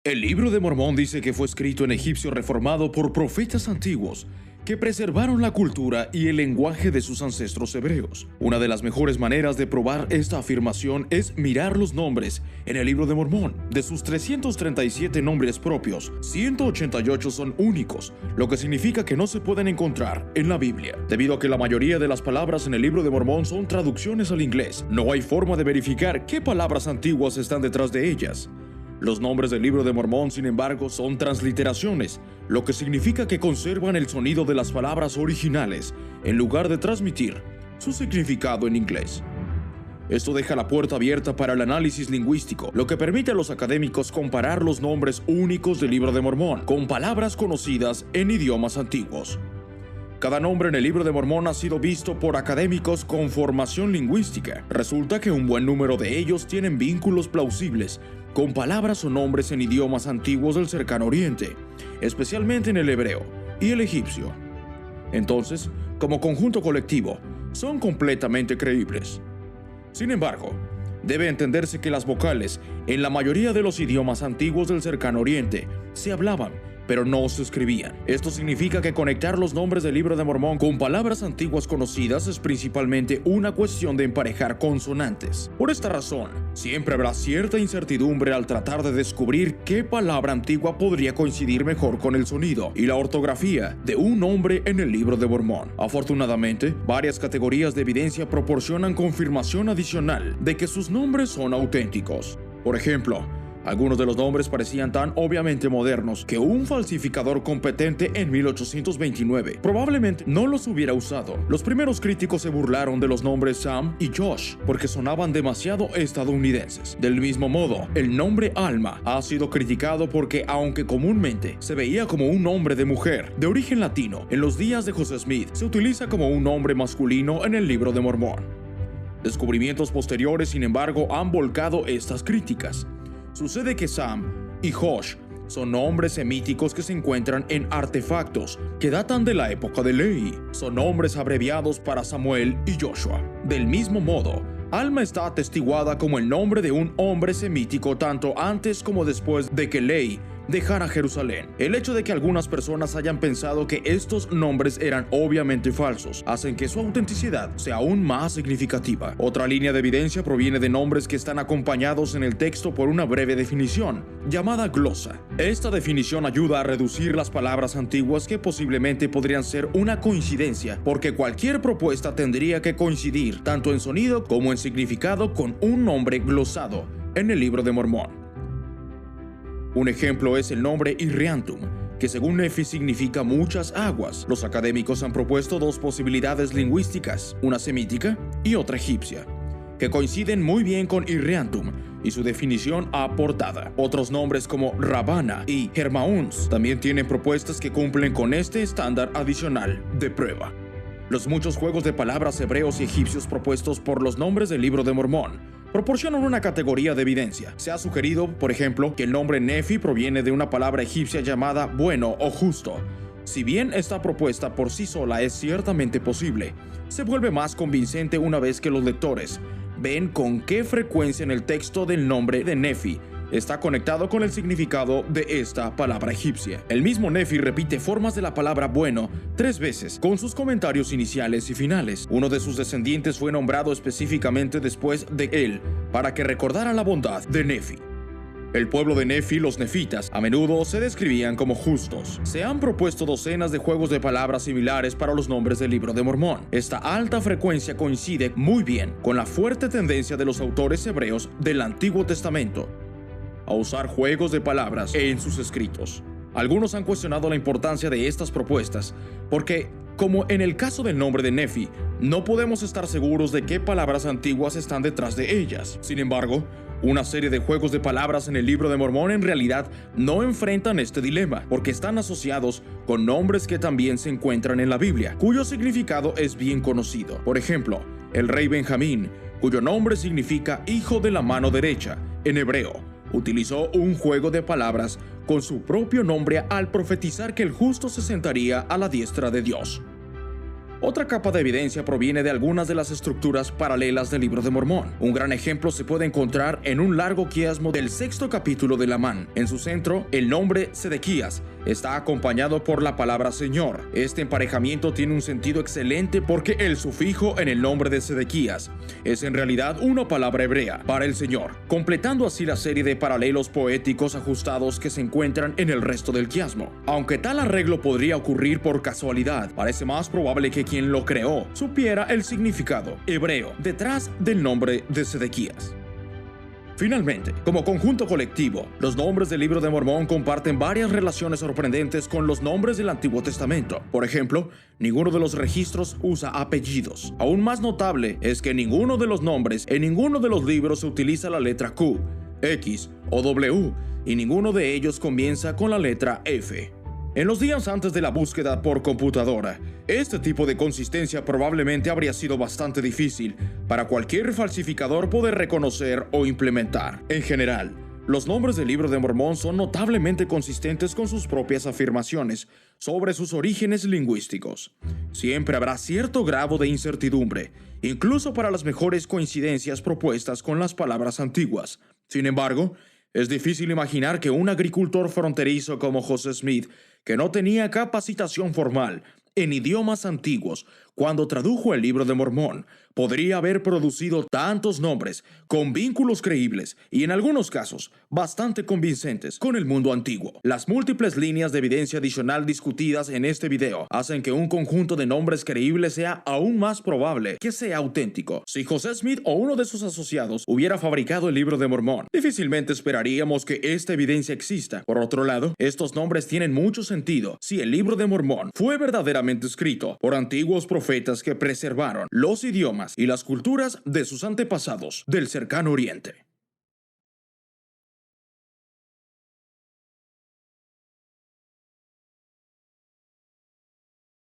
El Libro de Mormón dice que fue escrito en egipcio reformado por profetas antiguos que preservaron la cultura y el lenguaje de sus ancestros hebreos. Una de las mejores maneras de probar esta afirmación es mirar los nombres en el Libro de Mormón. De sus 337 nombres propios, 188 son únicos, lo que significa que no se pueden encontrar en la Biblia. Debido a que la mayoría de las palabras en el Libro de Mormón son traducciones al inglés, no hay forma de verificar qué palabras antiguas están detrás de ellas. Los nombres del Libro de Mormón, sin embargo, son transliteraciones, lo que significa que conservan el sonido de las palabras originales, en lugar de transmitir su significado en inglés. Esto deja la puerta abierta para el análisis lingüístico, lo que permite a los académicos comparar los nombres únicos del Libro de Mormón con palabras conocidas en idiomas antiguos. Cada nombre en el Libro de Mormón ha sido visto por académicos con formación lingüística. Resulta que un buen número de ellos tienen vínculos plausibles con palabras o nombres en idiomas antiguos del Cercano Oriente, especialmente en el hebreo y el egipcio. Entonces, como conjunto colectivo, son completamente creíbles. Sin embargo, debe entenderse que las vocales en la mayoría de los idiomas antiguos del Cercano Oriente se hablaban, pero no se escribían. Esto significa que conectar los nombres del Libro de Mormón con palabras antiguas conocidas es principalmente una cuestión de emparejar consonantes. Por esta razón, siempre habrá cierta incertidumbre al tratar de descubrir qué palabra antigua podría coincidir mejor con el sonido y la ortografía de un nombre en el Libro de Mormón. Afortunadamente, varias categorías de evidencia proporcionan confirmación adicional de que sus nombres son auténticos. Por ejemplo, algunos de los nombres parecían tan obviamente modernos que un falsificador competente en 1829 probablemente no los hubiera usado. Los primeros críticos se burlaron de los nombres Sam y Josh porque sonaban demasiado estadounidenses. Del mismo modo, el nombre Alma ha sido criticado porque, aunque comúnmente se veía como un nombre de mujer de origen latino, en los días de José Smith se utiliza como un nombre masculino en el Libro de Mormón. Descubrimientos posteriores, sin embargo, han volcado estas críticas. Sucede que Sam y Josh son nombres semíticos que se encuentran en artefactos que datan de la época de Lehi. Son nombres abreviados para Samuel y Joshua. Del mismo modo, Alma está atestiguada como el nombre de un hombre semítico tanto antes como después de que Lehi dejara Jerusalén. El hecho de que algunas personas hayan pensado que estos nombres eran obviamente falsos hacen que su autenticidad sea aún más significativa. Otra línea de evidencia proviene de nombres que están acompañados en el texto por una breve definición, llamada glosa. Esta definición ayuda a reducir las palabras antiguas que posiblemente podrían ser una coincidencia, porque cualquier propuesta tendría que coincidir tanto en sonido como en significado con un nombre glosado en el Libro de Mormón. Un ejemplo es el nombre Irreantum, que según Nefi significa muchas aguas. Los académicos han propuesto dos posibilidades lingüísticas, una semítica y otra egipcia, que coinciden muy bien con Irreantum y su definición aportada. Otros nombres como Rabana y Hermauns también tienen propuestas que cumplen con este estándar adicional de prueba. Los muchos juegos de palabras hebreos y egipcios propuestos por los nombres del Libro de Mormón proporcionan una categoría de evidencia. Se ha sugerido, por ejemplo, que el nombre Nefi proviene de una palabra egipcia llamada bueno o justo. Si bien esta propuesta por sí sola es ciertamente posible, se vuelve más convincente una vez que los lectores ven con qué frecuencia en el texto del nombre de Nefi está conectado con el significado de esta palabra egipcia. El mismo Nefi repite formas de la palabra bueno 3 veces, con sus comentarios iniciales y finales. Uno de sus descendientes fue nombrado específicamente después de él, para que recordara la bondad de Nefi. El pueblo de Nefi, los nefitas, a menudo se describían como justos. Se han propuesto docenas de juegos de palabras similares para los nombres del Libro de Mormón. Esta alta frecuencia coincide muy bien con la fuerte tendencia de los autores hebreos del Antiguo Testamento a usar juegos de palabras en sus escritos. Algunos han cuestionado la importancia de estas propuestas porque, como en el caso del nombre de Nefi, no podemos estar seguros de qué palabras antiguas están detrás de ellas. Sin embargo, una serie de juegos de palabras en el Libro de Mormón en realidad no enfrentan este dilema, porque están asociados con nombres que también se encuentran en la Biblia, cuyo significado es bien conocido. Por ejemplo, el rey Benjamín, cuyo nombre significa hijo de la mano derecha en hebreo, utilizó un juego de palabras con su propio nombre al profetizar que el justo se sentaría a la diestra de Dios. Otra capa de evidencia proviene de algunas de las estructuras paralelas del Libro de Mormón. Un gran ejemplo se puede encontrar en un largo quiasmo del 6º capítulo de Lamán. En su centro, el nombre Sedequías está acompañado por la palabra Señor. Este emparejamiento tiene un sentido excelente porque el sufijo en el nombre de Sedequías es en realidad una palabra hebrea para el Señor, completando así la serie de paralelos poéticos ajustados que se encuentran en el resto del quiasmo. Aunque tal arreglo podría ocurrir por casualidad, parece más probable que quien lo creó supiera el significado hebreo detrás del nombre de Sedequías. Finalmente, como conjunto colectivo, los nombres del Libro de Mormón comparten varias relaciones sorprendentes con los nombres del Antiguo Testamento. Por ejemplo, ninguno de los registros usa apellidos. Aún más notable es que ninguno de los nombres en ninguno de los libros se utiliza la letra Q, X o W, y ninguno de ellos comienza con la letra F. En los días antes de la búsqueda por computadora, este tipo de consistencia probablemente habría sido bastante difícil para cualquier falsificador poder reconocer o implementar. En general, los nombres del Libro de Mormón son notablemente consistentes con sus propias afirmaciones sobre sus orígenes lingüísticos. Siempre habrá cierto grado de incertidumbre, incluso para las mejores coincidencias propuestas con las palabras antiguas. Sin embargo, es difícil imaginar que un agricultor fronterizo como José Smith, que no tenía capacitación formal en idiomas antiguos, cuando tradujo el Libro de Mormón, podría haber producido tantos nombres con vínculos creíbles y en algunos casos bastante convincentes con el mundo antiguo. Las múltiples líneas de evidencia adicional discutidas en este video hacen que un conjunto de nombres creíbles sea aún más probable que sea auténtico. Si José Smith o uno de sus asociados hubiera fabricado el Libro de Mormón, difícilmente esperaríamos que esta evidencia exista. Por otro lado, estos nombres tienen mucho sentido si el Libro de Mormón fue verdaderamente escrito por antiguos profetas que preservaron los idiomas y las culturas de sus antepasados del cercano oriente.